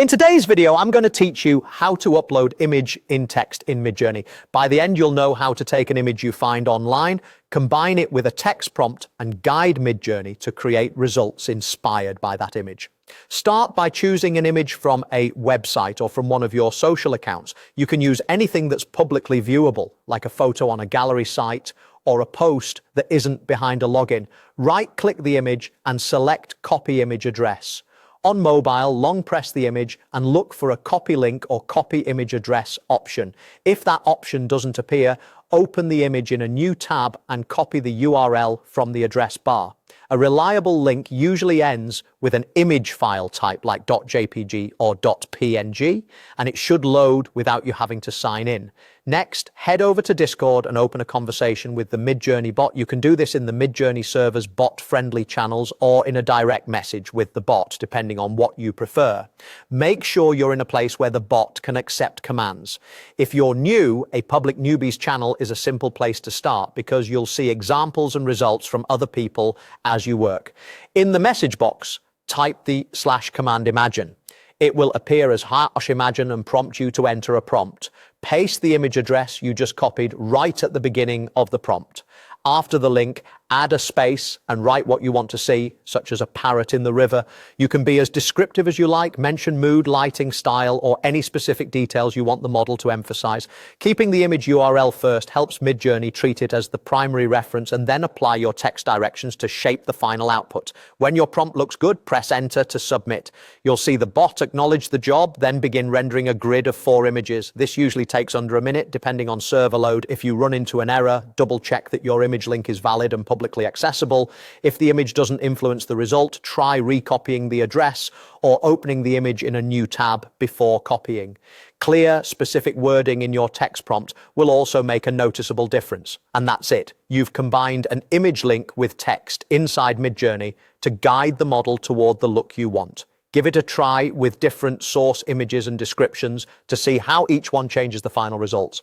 In today's video, I'm going to teach you how to upload image in text in Midjourney. By the end, you'll know how to take an image you find online, combine it with a text prompt, and guide Midjourney to create results inspired by that image. Start by choosing an image from a website or from one of your social accounts. You can use anything that's publicly viewable, like a photo on a gallery site or a post that isn't behind a login. Right-click the image and select Copy Image Address. On mobile, long press the image and look for a copy link or copy image address option. If that option doesn't appear, open the image in a new tab and copy the URL from the address bar. A reliable link usually ends with an image file type like .jpg or .png, and it should load without you having to sign in. Next, head over to Discord and open a conversation with the Midjourney bot. You can do this in the Midjourney server's bot-friendly channels or in a direct message with the bot, depending on what you prefer. Make sure you're in a place where the bot can accept commands. If you're new, a public newbies channel is a simple place to start because you'll see examples and results from other people as you work. In the message box, type the /command imagine. It will appear as /imagine and prompt you to enter a prompt. Paste the image address you just copied right at the beginning of the prompt. After the link, add a space and write what you want to see, such as a parrot in the river. You can be as descriptive as you like, mention mood, lighting, style, or any specific details you want the model to emphasize. Keeping the image URL first helps Midjourney treat it as the primary reference and then apply your text directions to shape the final output. When your prompt looks good, press enter to submit. You'll see the bot acknowledge the job, then begin rendering a grid of 4 images. This usually takes under a minute, depending on server load. If you run into an error, double check that your image link is valid and publicly accessible. If the image doesn't influence the result, try recopying the address or opening the image in a new tab before copying. Clear, specific wording in your text prompt will also make a noticeable difference. And that's it. You've combined an image link with text inside Midjourney to guide the model toward the look you want. Give it a try with different source images and descriptions to see how each one changes the final results.